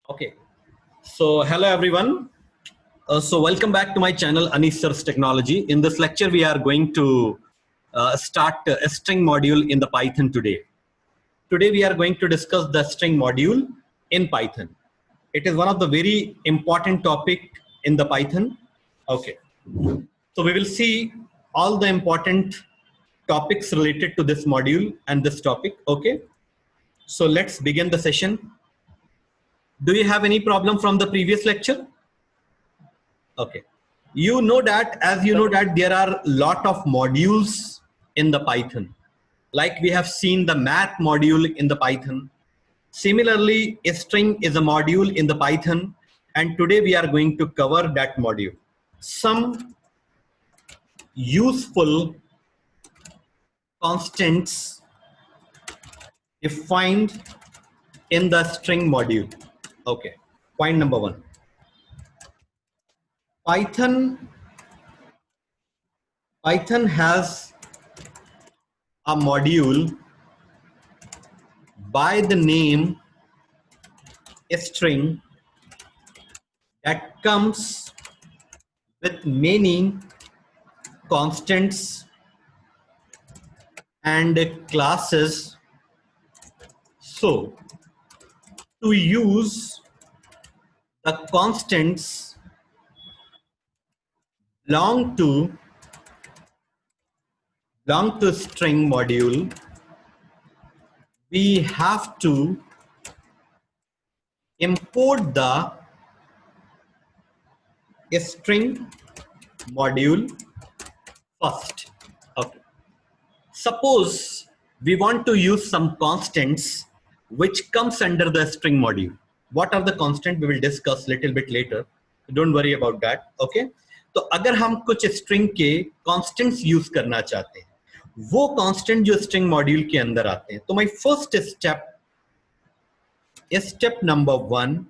Okay, so hello everyone. So welcome back to my channel Anis Sir's Technology. In this lecture, we are going to start a string module in the Python today. Today we are going to discuss the string module in Python. It is one of the very important topic in the Python. Okay, so we will see all the important topics related to this module and this topic. Okay, so let's begin the session. Do you have any problem from the previous lecture? Okay. You know that, as you know that there are lot of modules in the Python. Like we have seen the math module in the Python. Similarly, a string is a module in the Python, and today we are going to cover that module. Some useful constants defined in the string module. Okay. Point number one. Python has a module by the name string that comes with many constants and classes. So to use the constants belong to string module, we have to import the string module first. Okay. Suppose we want to use some constants which comes under the string module. What are the constants we will discuss little bit later. Don't worry about that. Okay. तो अगर हम कुछ string के constants use करना चाहते हैं, वो constant जो string module के अंदर आते हैं, तो my first step is step number 1.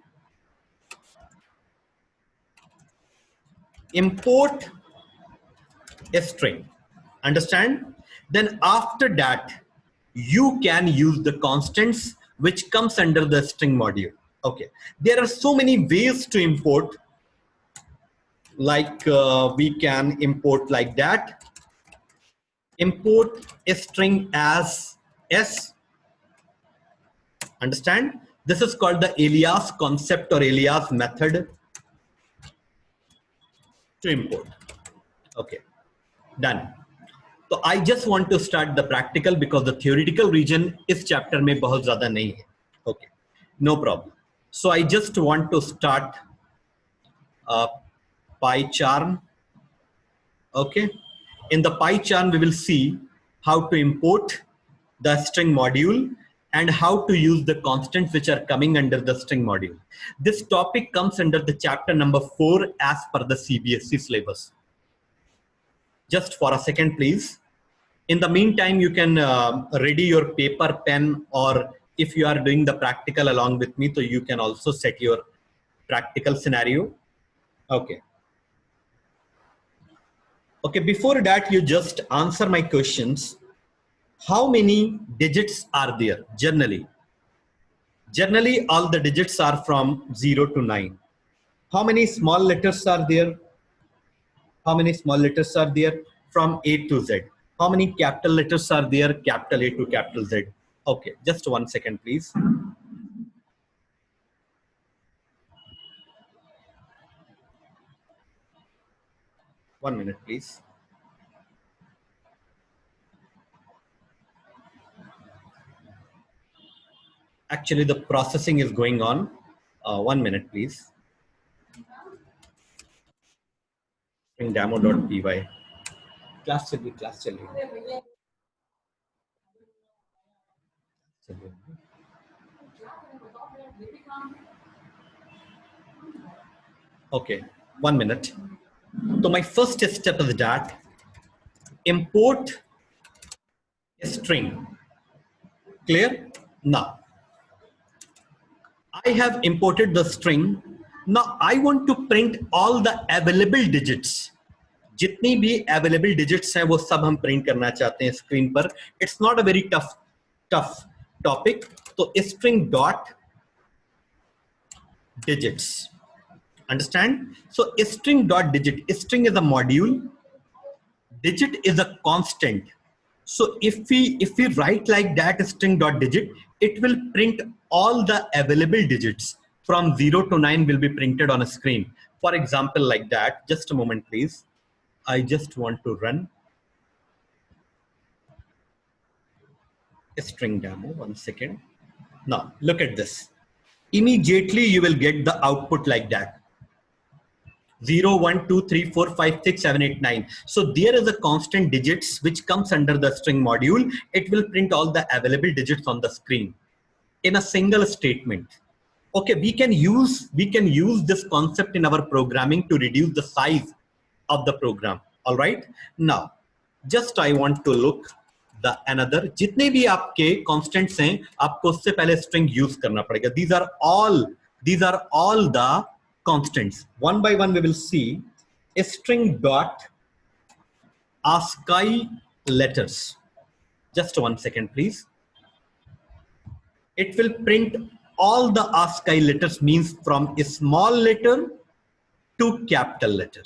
Import a string. Understand? Then after that, you can use the constants which comes under the string module. Okay. There are so many ways to import. Like we can import like that. Import a string as s. Understand? This is called the alias concept or alias method to import. Okay. Done. So I just want to start the practical because the theoretical region इस chapter में बहुत ज़्यादा नहीं है. Okay, no problem. So I just want to start PyCharm. Okay, in the PyCharm we will see how to import the string module and how to use the constants which are coming under the string module. This topic comes under the chapter number 4 as per the CBSE syllabus. Just for a second, please. In the meantime, you can ready your paper, pen, or if you are doing the practical along with me, so you can also set your practical scenario. Okay. Okay, before that, you just answer my questions. How many digits are there generally? Generally, all the digits are from 0 to 9. How many small letters are there? How many small letters are there? From A to Z. How many capital letters are there? Capital A to capital Z. Okay, just 1 second, please. One minute, please. Actually, the processing is going on. 1 minute, please. Demo.py. Class chali. Okay, 1 minute. So my first step is that import a string. Clear? Now, I have imported the string. Now I want to print all the available digits. जितनी भी available digits हैं वो सब हम print करना चाहते हैं screen पर. It's not a very tough topic. तो string dot digits. Understand? So string dot digit, string is a module, digit is a constant. So if we write like that, string dot digit, it will print all the available digits from 0 to 9 will be printed on a screen. For example, like that. Just a moment, please. I just want to run a string demo. 1 second. Now look at this. Immediately you will get the output like that. 0, 1, 2, 3, 4, 5, 6, 7, 8, 9. So there is a constant digits which comes under the string module. It will print all the available digits on the screen in a single statement. Okay, we can use this concept in our programming to reduce the size of the program. All right. Now, just I want to look the another. जितने भी आपके constants हैं, आपको उससे पहले string use करना पड़ेगा. These are all the constants. One by one we will see. A string dot ASCII letters. Just 1 second, please. It will print all the ASCII letters, means from a small letter to capital letter.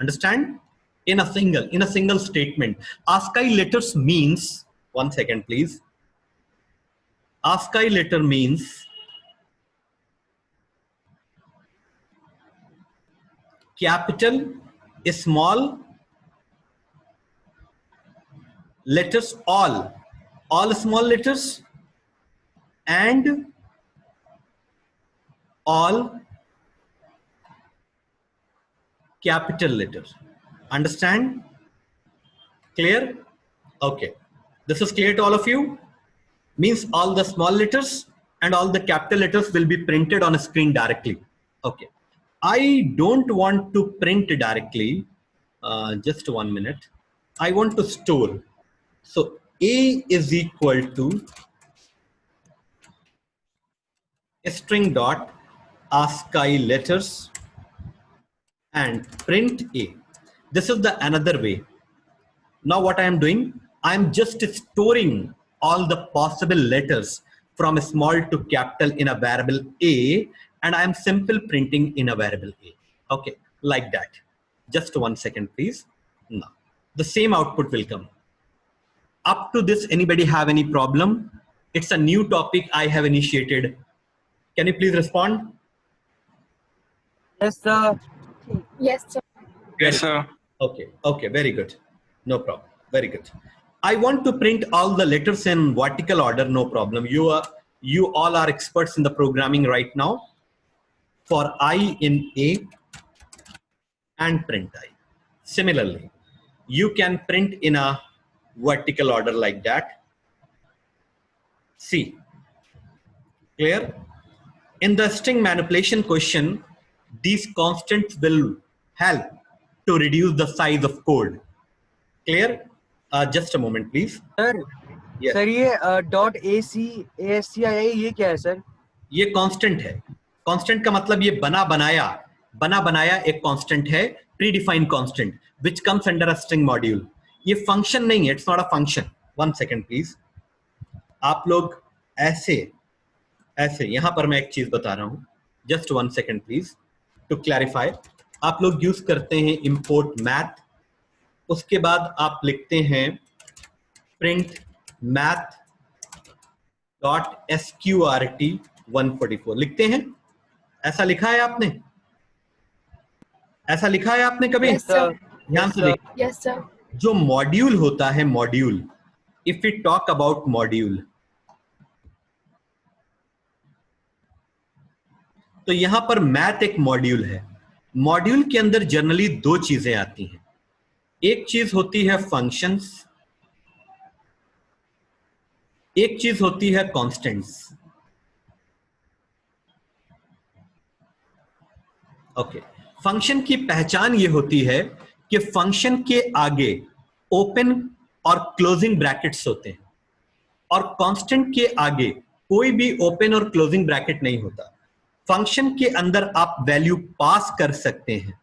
Understand? In a single statement. ASCII letters means, 1 second please. ASCII letter means capital, small, letters, all small letters and all capital letters. Understand? Clear? Okay. This is clear to all of you? Means all the small letters and all the capital letters will be printed on a screen directly. Okay. I don't want to print directly. Just 1 minute. I want to store. So A is equal to string dot ASCII letters and print A. This is the another way. Now what I am doing, I am just storing all the possible letters from small to capital in a variable A, and I am simple printing in a variable A. Okay, like that. Just 1 second, please. Now, the same output will come. Up to this, anybody have any problem? It's a new topic I have initiated. Can you please respond? Yes, sir. Yes, sir. Yes, sir. Okay, very good. No problem. Very good. I want to print all the letters in vertical order, no problem. You all are experts in the programming right now. For I in A and print I. Similarly, you can print in a vertical order like that. See, clear? In the string manipulation question, these constants will help to reduce the size of code. Clear? Just a moment, please. Sir Yes. Sir ये dot ASCII ये क्या है sir? ये constant है. Constant का मतलब ये बना बनाया एक कांस्टेंट है, predefined constant which comes under a string module. ये फंक्शन नहीं है, it's not a function. 1 second please. आप लोग ऐसे यहां पर मैं एक चीज बता रहा हूं. Just 1 second please to clarify. आप लोग यूज करते हैं इंपोर्ट मैथ, उसके बाद आप लिखते हैं प्रिंट मैथ डॉट SQRT 144 लिखते हैं. ऐसा लिखा है आपने? ऐसा लिखा है आपने कभी? Yes, sir. ध्यान से देखिए. Yes, sir. जो मॉड्यूल होता है, module, if we talk about module, तो यहां पर मैथ एक मॉड्यूल है. मॉड्यूल के अंदर जनरली दो चीजें आती हैं. एक चीज होती है फंक्शंस, एक चीज होती है कांस्टेंट्स. ओके. फंक्शन की पहचान ये होती है कि फंक्शन के आगे ओपन और क्लोजिंग ब्रैकेट्स होते हैं और कांस्टेंट के आगे कोई भी ओपन और क्लोजिंग ब्रैकेट नहीं होता. फंक्शन के अंदर आप वैल्यू पास कर सकते हैं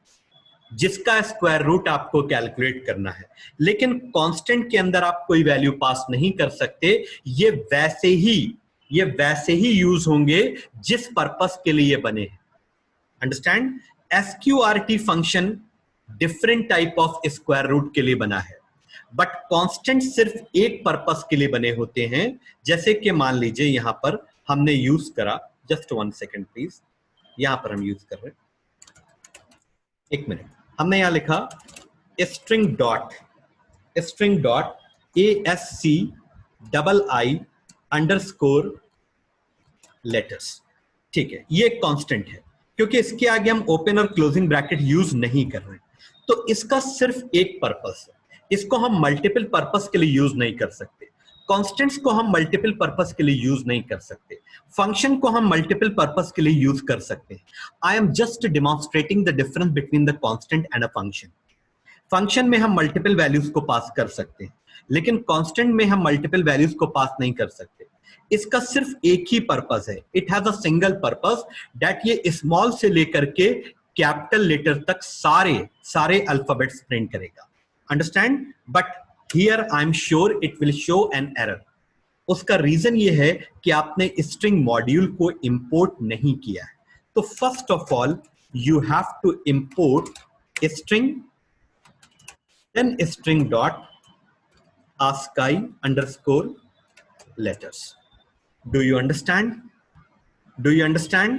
जिसका स्क्वायर रूट आपको कैलकुलेट करना है, लेकिन कांस्टेंट के अंदर आप कोई वैल्यू पास नहीं कर सकते. ये वैसे ही यूज होंगे जिस पर्पस के लिए बने हैं. Understand? SQRT function different type of square root के लिए बना है, बट कांस्टेंट सिर्फ एक पर्पस के लिए बने होते हैं। जैसे कि मान लीजिए यहां पर हमने यूज करा, जस्ट 1 सेकेंड प्लीज, यहां पर हम यूज कर रहे हैं, 1 मिनट, हमने यहां लिखा string dot ASCII underscore letters. ठीक है, ये एक कांस्टेंट है क्योंकि इसके आगे हम ओपन और क्लोजिंग ब्रैकेट यूज नहीं कर रहे हैं, तो इसका सिर्फ एक पर्पस है, इसको हम मल्टीपल पर्पस के लिए यूज नहीं कर सकते। कॉन्स्टेंट्स को हम मल्टीपल पर्पस के लिए यूज नहीं कर सकते, फंक्शन को हम मल्टीपल पर्पस के लिए यूज कर सकते हैं। I am just demonstrating the difference between the constant and a function. Function में हम मल्टीपल वैल्यूज को पास कर सकते हैं, लेकिन कांस्टेंट में हम मल्टीपल वैल्यूज को पास नहीं कर सकते। इसका सिर्फ एक ही पर्पस है, it has a single purpose, that ये स्मॉल से लेकर के कैपिटल लेटर तक सारे अल्फाबेट्स प्रिंट करेगा। Understand? But here I am sure it will show an error. उसका रीजन ये है कि आपने स्ट्रिंग मॉड्यूल को इंपोर्ट नहीं किया है। तो first of all you have to import string, then string dot ASCII underscore letters. Do you understand? Do you understand?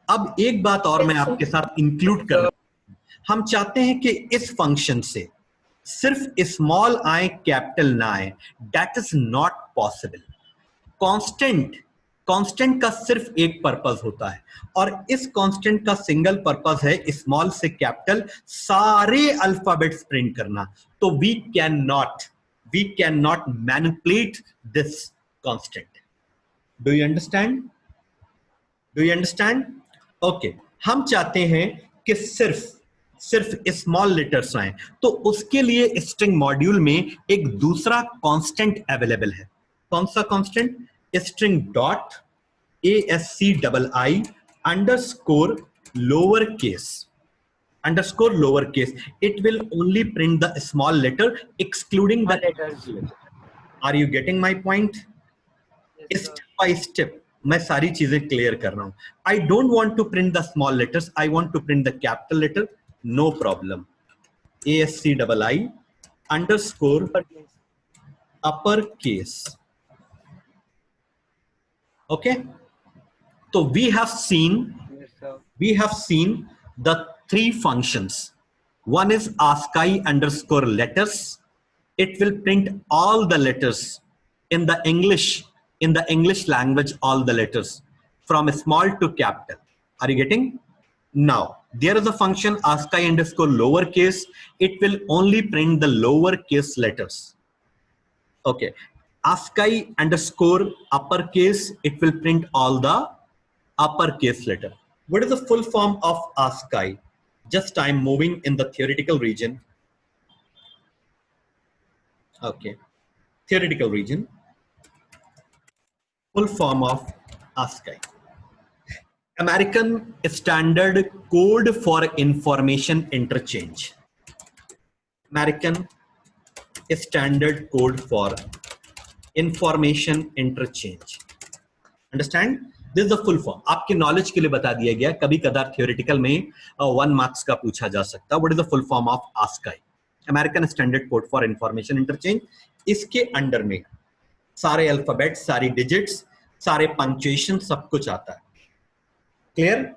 अब एक बात और मैं आपके साथ इंक्लूड कर रहा हूं, हम चाहते हैं कि इस फंक्शन से सिर्फ स्मॉल आए कैपिटल ना आए, that is not possible. Constant का सिर्फ एक पर्पस होता है और इस कांस्टेंट का सिंगल पर्पस है स्मॉल से कैपिटल सारे अल्फाबेट्स प्रिंट करना। तो we can not manipulate this constant. Do you understand? Okay, हम चाहते हैं कि सिर्फ स्मॉल लेटर्स आए, तो उसके लिए स्ट्रिंग मॉड्यूल में एक दूसरा कांस्टेंट अवेलेबल है। कौन सा constant? String dot ASCII underscore lower case. It will only print the small letter excluding the letters. Are you getting my point? Yes, Step by step मैं सारी चीजें क्लियर कर रहा हूं। I don't want to print the small letters, I want to print the capital letter. No problem. ASCII underscore uppercase. Okay, so we have seen the three functions. One is ASCII underscore letters. It will print all the letters in the English language, all the letters from small to capital. Are you getting? Now there is a function ASCII underscore lowercase. It will only print the lowercase letters. Okay, ASCII underscore uppercase, it will print all the uppercase letter. What is the full form of ASCII? Just I'm moving in the theoretical region. Okay, theoretical region. Full form of ASCII. American Standard Code for Information Interchange. American Standard Code for Information Interchange. Understand? This is the full form. आपके knowledge के लिए बता दिया गया, कभी कदार theoretical में 1 marks का पूछा जा सकता है। What is the full form of ASCII? American Standard Code for Information Interchange. इसके अंडर में सारे अल्फाबेट, सारी डिजिट्स, सारे पंक्चुएशन, सब कुछ आता है। Clear?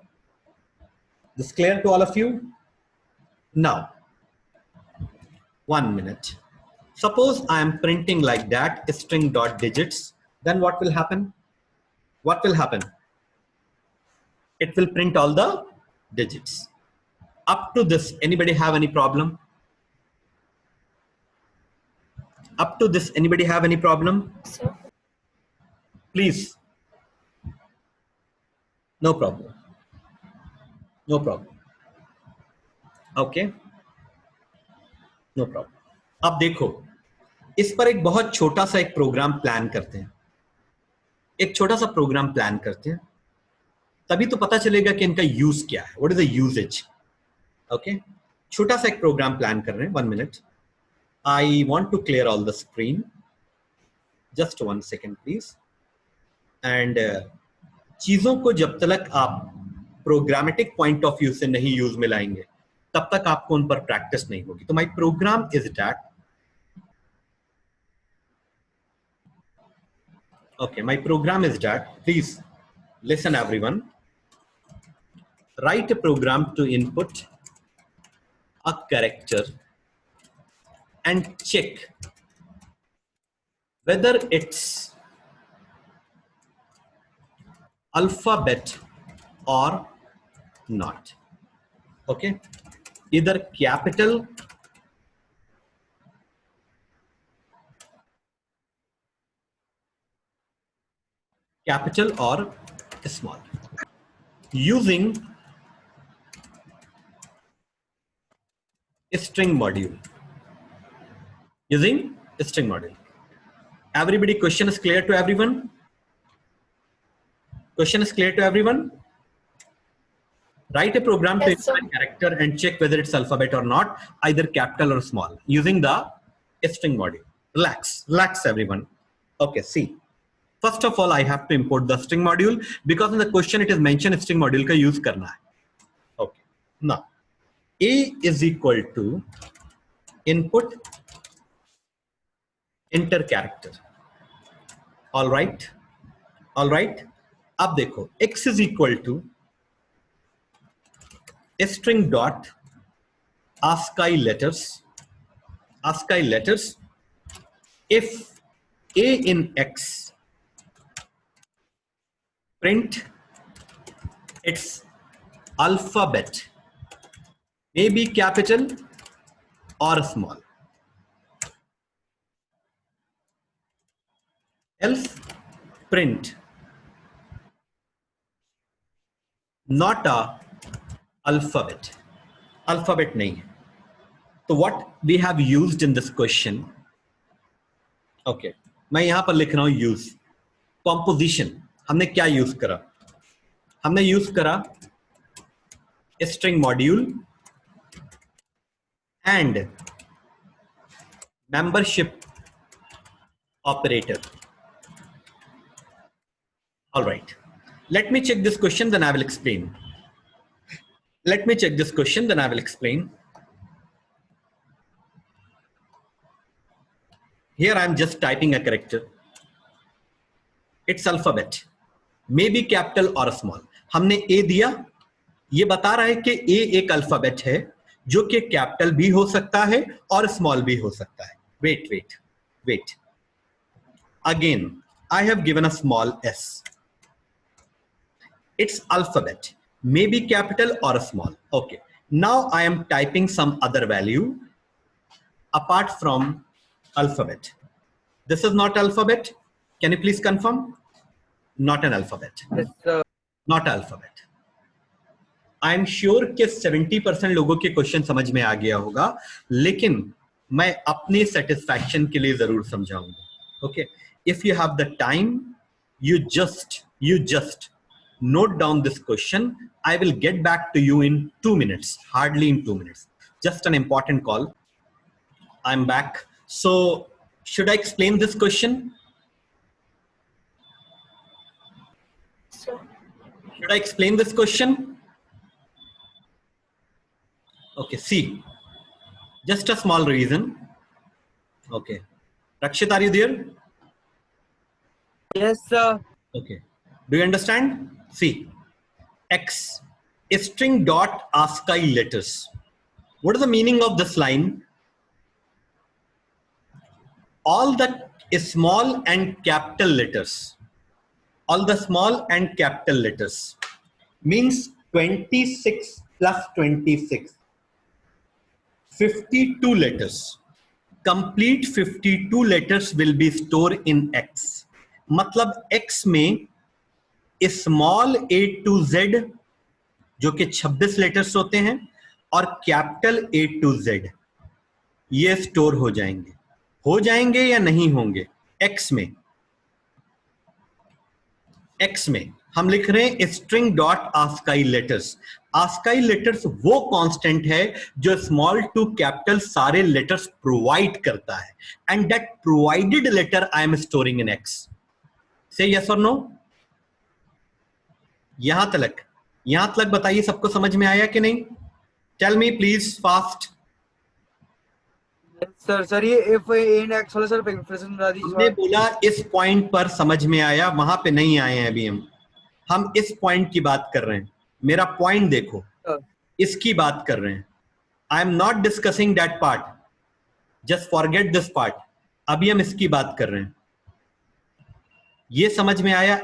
This clear to all of you? Now, 1 minute. Suppose I am printing like that, string dot digits, then what will happen? What will happen? It will print all the digits. Up to this, anybody have any problem? Up to this, anybody have any problem? Sir. Please. No problem. No problem. Okay. No problem. अब देखो, इस पर एक बहुत छोटा सा एक program plan करते हैं। एक छोटा सा प्रोग्राम प्लान करते हैं, तभी तो पता चलेगा कि इनका यूज क्या है। What is the usages? Okay, छोटा सा एक प्रोग्राम प्लान कर रहे हैं। 1 minute, I want to clear all the screen, just 1 second please. And चीजों को जब तक आप प्रोग्रामेटिक पॉइंट ऑफ व्यू से नहीं यूज में लाएंगे तब तक आपको उन पर प्रैक्टिस नहीं होगी. तो my program is that. Okay, my program is that. Please listen, everyone. Write a program to input a character and check whether it's alphabet or not. Okay, either capital or small. Using a string module. Using a string module. Everybody, question is clear to everyone? Question is clear to everyone? Write a program to input a character and check whether it's alphabet or not, either capital or small, using the string module. Relax everyone. Okay, see. First of all, I have to import the string module because in the question it is mentioned string module ka use karna hai. Okay. Now, A is equal to input enter character. All right. अब देखो x is equal to string dot ASCII letters. If A in X print its alphabet, may be capital or small. Else print not a alphabet. Alphabet nahi hai. So what we have used in this question, okay, मैं यहां पर लिख रहा हूं use. Composition, हमने क्या use करा? हमने यूज करा string module and membership operator. All right. Let me check this question, then I will explain. Here I am just typing a character. It's alphabet. May be capital or small. हमने A दिया, ये बता रहा है कि A एक alphabet है जो कि कैपिटल भी हो सकता है और स्मॉल भी हो सकता है. Wait. Again, I have given a small s. It's alphabet. May be capital or small. Okay. Now I am typing some other value apart from alphabet. This is not alphabet. Can you please confirm? Not an alphabet. Yes, sir. Not alphabet. I am sure कि 70% लोगों के question समझ में आ गया होगा, लेकिन मैं अपने सेटिस्फैक्शन के लिए जरूर समझाऊंगा. Okay. If you have the time, you just note down this question. I will get back to you in 2 minutes, hardly in 2 minutes. Just an important call. I'm back. So should I explain this question? Sure. Should I explain this question? Okay, see, just a small reason. Okay. Rakshit, are you there? Yes, sir. Okay. Do you understand? See, X, string dot ASCII letters. What is the meaning of this line? All the small and capital letters. All the small and capital letters means 26 plus 26. 52 letters. Complete 52 letters will be stored in X. मतलब X में small A to Z जो कि 26 letters होते हैं और capital A to Z ये store हो जाएंगे या नहीं होंगे? X में हम लिख रहे हैं string dot ASCII letters. ASCII letters वो कांस्टेंट है जो स्मॉल टू कैपिटल सारे लेटर्स प्रोवाइड करता है, and that provided letter I am storing in X. से यस और नो? यहां तक यहां तक बताइए सबको समझ में आया कि नहीं? Tell me please fast. Sir ये इफ इन एक्स वाला सर फिर से बता दीजिए हमने थोड़ा। बोला इस पॉइंट पर समझ में आया, वहां पे नहीं आए हैं अभी हम इस पॉइंट की बात कर रहे हैं। मेरा पॉइंट देखो, इसकी बात कर रहे हैं। I am not discussing that part, just forget this part. अभी हम इसकी बात कर रहे हैं। ये समझ में आया?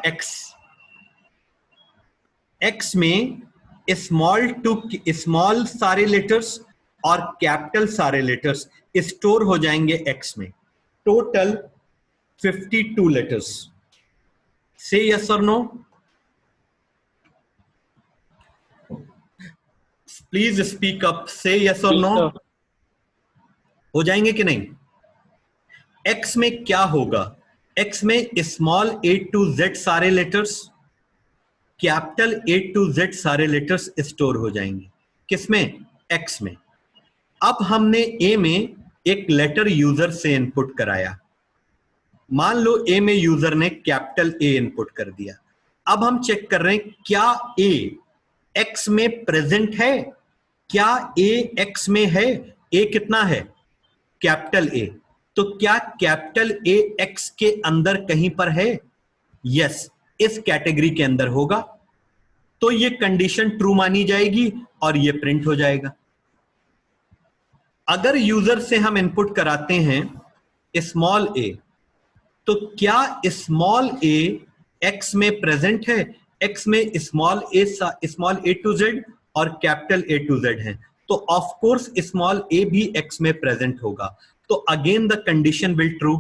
एक्स में स्मॉल टू स्मॉल सारे लेटर्स और कैपिटल सारे लेटर्स स्टोर हो जाएंगे एक्स में। Total 52 letters. से यस और नो? प्लीज स्पीक अप, से यस और नो। हो जाएंगे कि नहीं? एक्स में क्या होगा? एक्स में स्मॉल ए टू जेड सारे letters, capital A to Z सारे लेटर्स स्टोर हो जाएंगे। किसमें? एक्स में। अब हमने ए में एक लेटर यूजर से इनपुट कराया। मान लो ए में यूजर ने कैपिटल ए इनपुट कर दिया। अब हम चेक कर रहे हैं क्या ए एक्स में प्रेजेंट है? क्या ए एक्स में है? ए कितना है? Capital A. तो क्या कैपिटल ए एक्स के अंदर कहीं पर है? यस, इस कैटेगरी के अंदर होगा। तो ये कंडीशन ट्रू मानी जाएगी और ये प्रिंट हो जाएगा। अगर यूजर से हम इनपुट कराते हैं स्मॉल ए, तो क्या स्मॉल ए एक्स में प्रेजेंट है? एक्स में स्मॉल ए टू जेड और कैपिटल ए टू जेड है, तो ऑफ कोर्स स्मॉल ए भी एक्स में प्रेजेंट होगा। तो again the condition will true.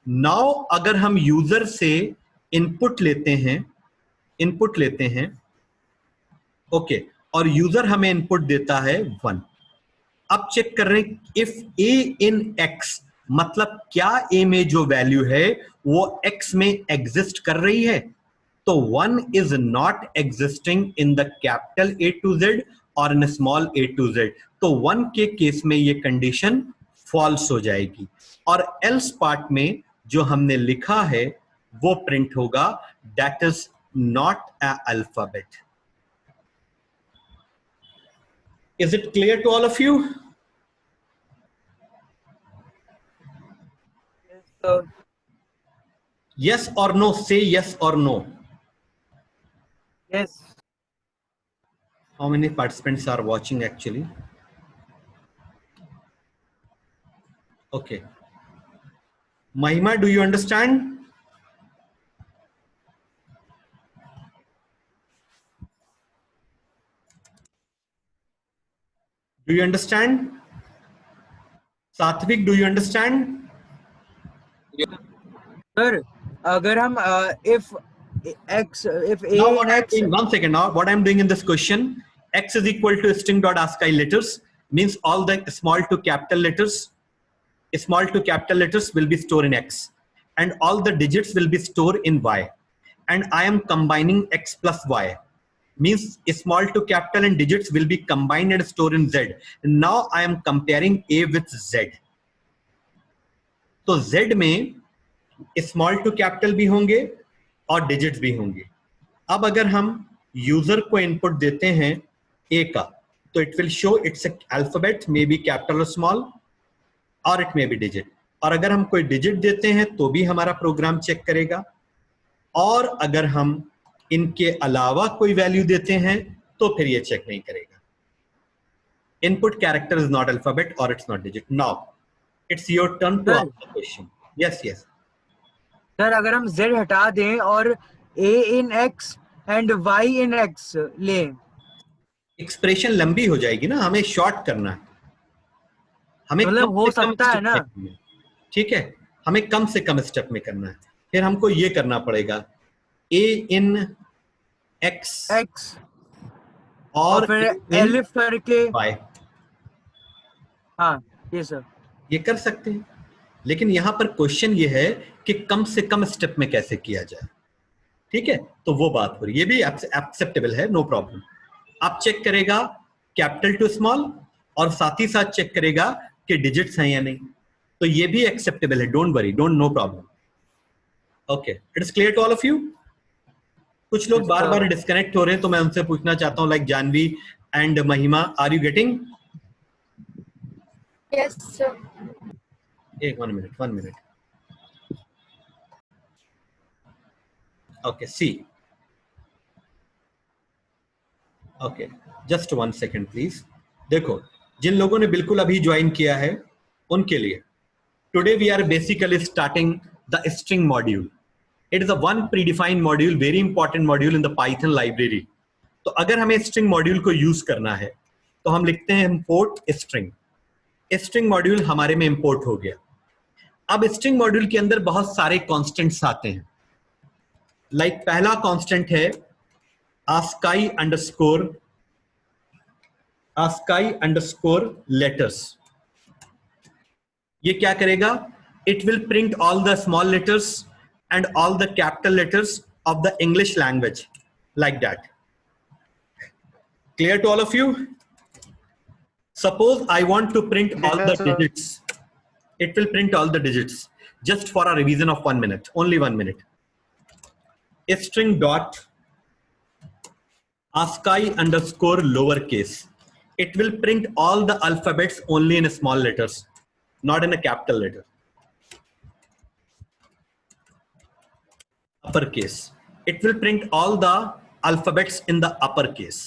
Now अगर हम यूजर से इनपुट लेते हैं ओके, और यूजर हमें इनपुट देता है 1। अब चेक कर रहे हैं इफ ए इन एक्स, मतलब क्या ए में जो वैल्यू है वो एक्स में एग्जिस्ट कर रही है? तो 1 is not existing in the capital A to Z और in small A to z. तो 1 के केस में ये कंडीशन फॉल्स हो जाएगी और एल्स पार्ट में जो हमने लिखा है वो प्रिंट होगा, that is not a alphabet. Is it clear to all of you? Yes or no? Say yes or no. Yes. How many participants are watching actually? Okay. Mahima, do you understand? Do you understand? Satvik, do you understand? Sir अगर हम if x if a Now in what I'm x doing, one second, now what I'm doing in this question, x is equal to string.ascii letters, means all the small to capital letters will be stored in x and all the digits will be stored in y, and I am combining x plus y, means small to capital and digits will be combined and stored in z. Now I am comparing a with z. तो z में small to capital भी होंगे और digits भी होंगे। अब अगर हम यूजर को इनपुट देते हैं ए का, तो it will show it's alphabet, may be capital और स्मॉल, और इट मे बी डिजिट। और अगर हम कोई डिजिट देते हैं तो भी हमारा प्रोग्राम चेक करेगा, और अगर हम इनके अलावा कोई वैल्यू देते हैं तो फिर ये चेक नहीं करेगा। Input character is not alphabet और it's not digit. Now it's your turn to ask the question. Yes yes sir अगर हम z हटा दें और a in x and y in x लें, एक्सप्रेशन लंबी हो जाएगी ना, हमें शॉर्ट करना है। हमें मतलब हो सकता है ना? ठीक है, हमें कम से कम स्टेप में करना है। फिर हमको ये करना पड़ेगा a in x और फिर A in एलिफ करके, y, हाँ ये सर ये कर सकते हैं। लेकिन यहां पर क्वेश्चन ये है कि कम से कम स्टेप में कैसे किया जाए। ठीक है, तो वो बात हो रही है, ये भी एक्सेप्टेबल है, नो प्रॉब्लम। आप चेक करेगा कैपिटल टू स्मॉल और साथ ही साथ चेक करेगा कि डिजिट्स हैं या नहीं, तो ये भी एक्सेप्टेबल है, don't worry, no problem. Okay, it is clear to all of you? कुछ लोग बार बार डिस्कनेक्ट हो रहे हैं, तो मैं उनसे पूछना चाहता हूँ, like Janhvi and Mahima, are you getting? Yes, sir. एक 1 minute. Okay, see. Okay, just 1 second please. देखो, जिन लोगों ने बिल्कुल अभी ज्वाइन किया है उनके लिए, today we are basically starting the string module. It is a one predefined module, very important module in the Python library. तो अगर हमें string module को यूज करना है तो हम लिखते हैं import string. string module हमारे में import हो गया. अब string module के अंदर बहुत सारे constants आते हैं. लाइक पहला कांस्टेंट है ASCII अंडरस्कोर लेटर्स. ये क्या करेगा? It will print all the small letters and all the capital letters of the English language, like that. Clear to all of you? Suppose I want to print all the digits. It will print all the digits. Just for a revision of 1 minute, only 1 minute. String dot ASCII underscore lowercase. It will print all the alphabets only in small letters, not in a capital letter. Uppercase. It will print all the alphabets in the uppercase.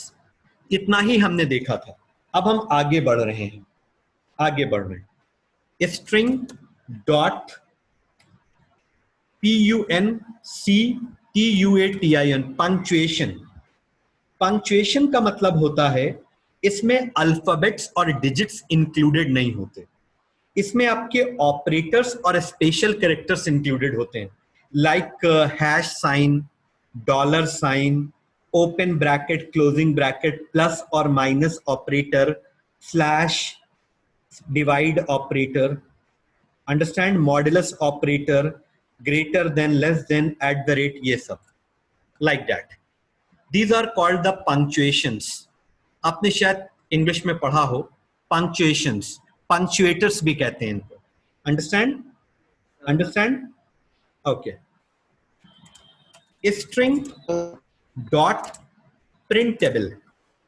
इतना ही हमने देखा था. अब हम आगे बढ़ रहे हैं. String dot punctuation. पंक्चुएशन का मतलब होता है इसमें अल्फाबेट्स और डिजिट्स इंक्लूडेड नहीं होते. इसमें आपके ऑपरेटर्स और स्पेशल कैरेक्टर्स इंक्लूडेड होते हैं, like hash sign, dollar sign, open bracket, closing bracket, plus और minus operator, slash, divide operator, understand, modulus operator, greater than, less than, at the rate, ये सब, like that. These are called the punctuations. आपने शायद English में पढ़ा हो punctuations, punctuators भी कहते हैं इनको. Understand? Okay. String dot printable,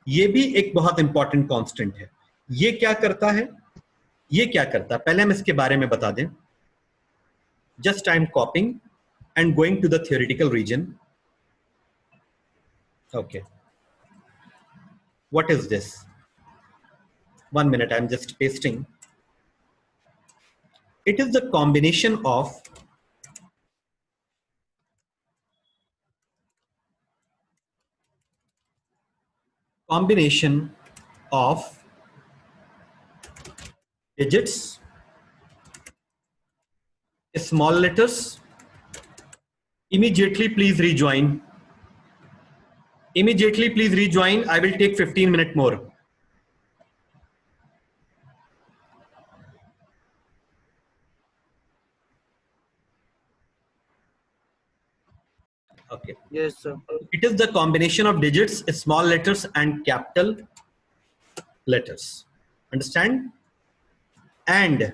ये भी एक बहुत इंपॉर्टेंट कांस्टेंट है. ये क्या करता है? पहले हम इसके बारे में बता दें. Just I am copying and going to the theoretical region. Okay. What is this? 1 minute, I'm just pasting. It is the combination of digits, small letters. Immediately please rejoin. I will take 15 minutes more. Okay. Yes, sir. It is the combination of digits, small letters and capital letters. Understand? And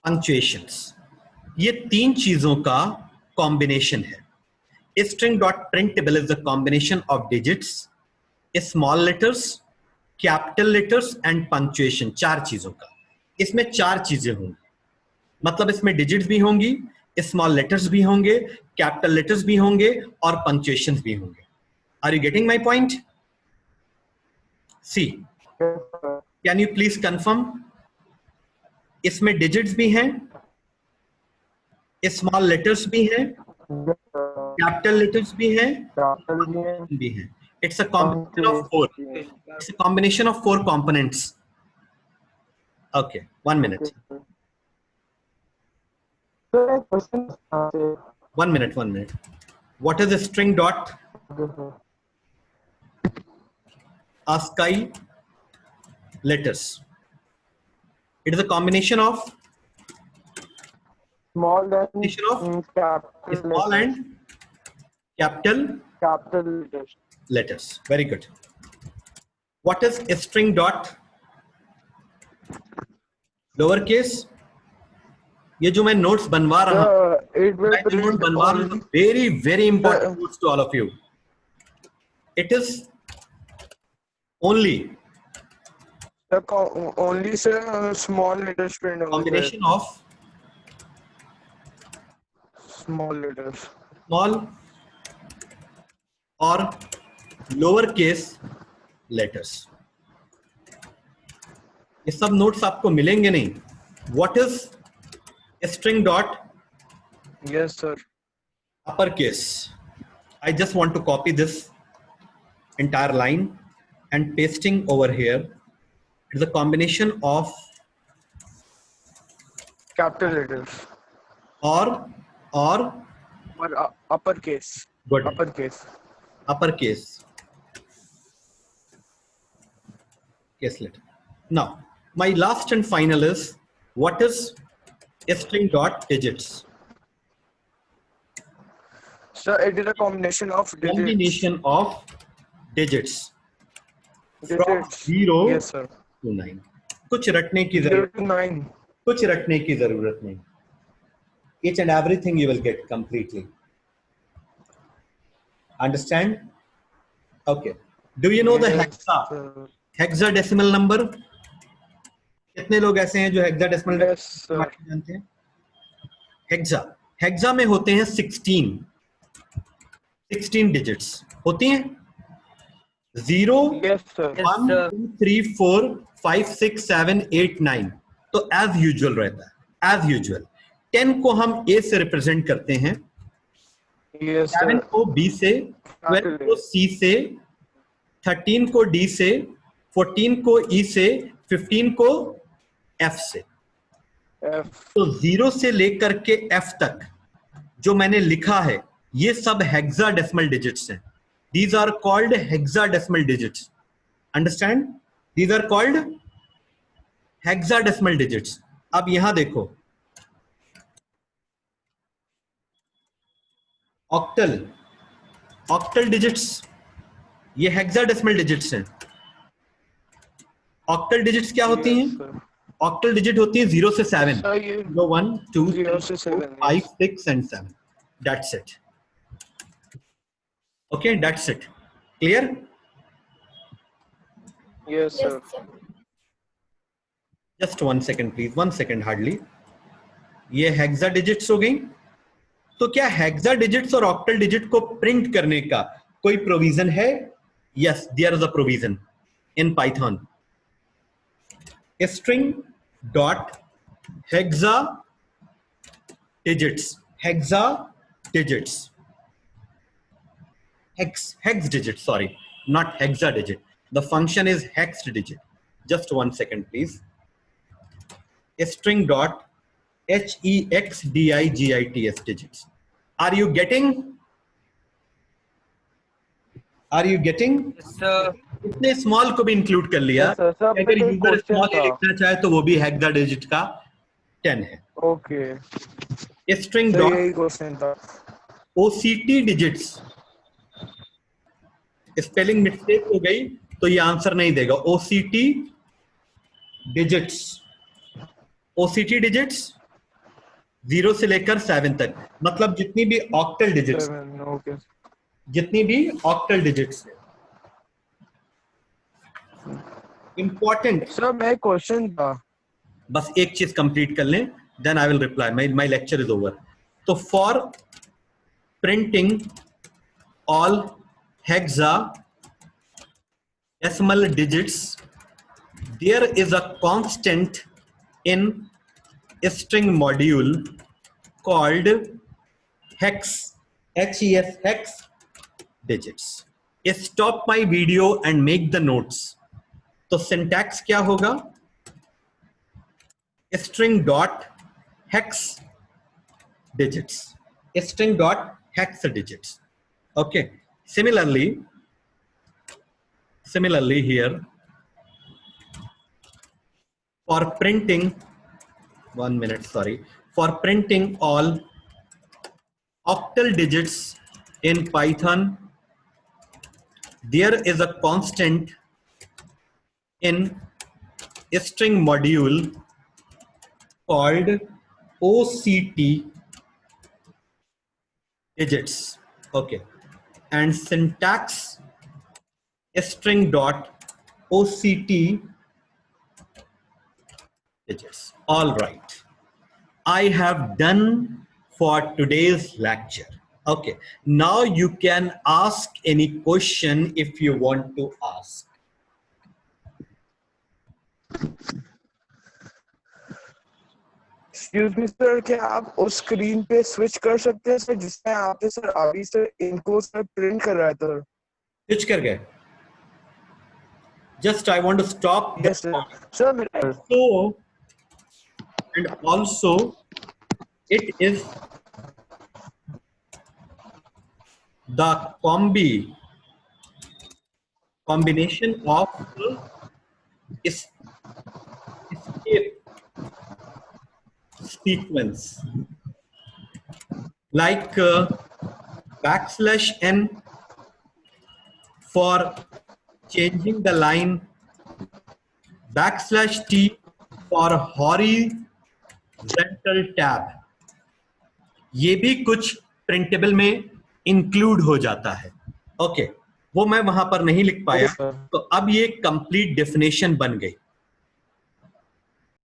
punctuations. ये तीन चीजों का combination है. String dot printable is the combination of digits, small letters, capital letters and punctuation. चार चीजों का. इसमें चार चीजें होंगी. मतलब इसमें digits भी होंगी, small letters भी होंगे, capital letters भी होंगे और punctuations भी होंगे. Are you getting my point? See, can you please confirm? इसमें digits भी हैं, small letters भी हैं, capital letters भी हैं, भी हैं. It's a combination of four. It's a combination of four components. Okay, 1 minute. 1 minute. What is a string dot ASCII letters? It is a combination of small and capital letters. Very good. What is a string dot lowercase? ये जो मैं notes बनवा रहा हूँ, It will मैं जो notes print बनवा रहा only. हूँ, very important notes to all of you. It is only Only sir, small letters print over there. combination of Small letters. small or lowercase letters. ये सब नोट्स आपको मिलेंगे नहीं. What is string dot Yes, sir. uppercase? I just want to copy this entire line and pasting over here. It's a combination of Capital letters. or Or uppercase. good Uppercase. uppercase case letter. Now my last and final is what is string dot digits? So it is a combination of digits. Combination of digits from Digits. 0 Yes, sir. to 9. कुछ रटने की 0 जरूरत to 9. कुछ रटने की जरूरत नहीं. Each and everything you will get completely. Understand? Okay. Do you know the Yes, hexa? sir. Hexadecimal number? कितने लोग ऐसे हैं जो हेक्साडेसिमल Yes, sir. जानते हैं? हेक्सा में होते हैं 16 डिजिट्स होती हैं. 0 Yes, sir. 1 2 3 4 5 6 7 8 9. तो एज यूजुअल रहता है. एज यूजुअल 10 को हम A से रिप्रेजेंट करते हैं, Yes, 7 sir. को B से, 12 को C से, 13 को D से, 14 को E से, 15 को F से. F. तो 0 से लेकर के F तक जो मैंने लिखा है ये सब हेक्साडेसिमल डिजिट्स हैं. These are called hexadecimal digits. Understand? These are called hexadecimal digits. अब यहां देखो, ऑक्टल डिजिट्स ये हेक्साडेसिमल डिजिट्स हैं. ऑक्टल डिजिट्स क्या होती Yes, हैं? sir. ऑक्टल डिजिट होती है 0 से 7. Sir, ये 1 2 0 3 से 4 7, 5 6 and 7. That's it. Okay, that's it. Clear? Yes, sir. Yes, sir. Just 1 second please, 1 second hardly. ये हेक्सा डिजिट्स हो गई. तो क्या हेक्सा डिजिट्स और ऑक्टल डिजिट को प्रिंट करने का कोई प्रोविजन है? Yes, there is a provision in Python. String dot hexa digits, hexa digits, hex digit, sorry, not hexa digit. The function is hex digit. Just 1 second, please. String dot hexdigits digits. Are you getting? Are you getting? Yes, sir. इतने small को भी include कर लिया. Yes, sir. Sir, अगर कोई user question small था. लिखना चाहे तो वो भी हेक्सा डिजिट का 10 है. Okay. स्ट्रिंग So डॉट यही क्वेश्चन था. OCT digits. स्पेलिंग मिस्टेक हो गई तो ये आंसर नहीं देगा. OCT digits. OCT digits 0 से लेकर 7 तक, मतलब जितनी भी ऑक्टल डिजिट्स, 7. Okay. जितनी भी ऑक्टल डिजिट्स इंपॉर्टेंट. Sir, मैं क्वेश्चन था. बस एक चीज कंप्लीट कर लें, then I will reply. My lecture is over. तो for printing all hexadecimal digits, there is a constant in string module called hex, HEX, hex digits. Stop my video and make the notes. तो syntax क्या होगा? String dot hex digits. String dot hex digits. Okay. Similarly here, for printing, 1 minute, sorry, for printing all octal digits in Python, there is a constant in string module called OCT digits. Okay. And syntax string dot OCT digits. All right. I have done for today's lecture. Okay. Now you can ask any question if you want to ask. Excuse me sir, क्या आप उस screen पे switch कर सकते हैं sir जिसमें आपने sir अभी सर इनको सर प्रिंट कर रहा है सर? Switch कर गए. Just I want to stop. Yes sir. Sir मेरा So, and also it is the combination of escape sequence like \n for changing the line, \t for horizontal tab. ये भी कुछ printable में include हो जाता है. ओके, वो मैं वहां पर नहीं लिख पाया. Okay, sir. तो अब ये कंप्लीट डेफिनेशन बन गई.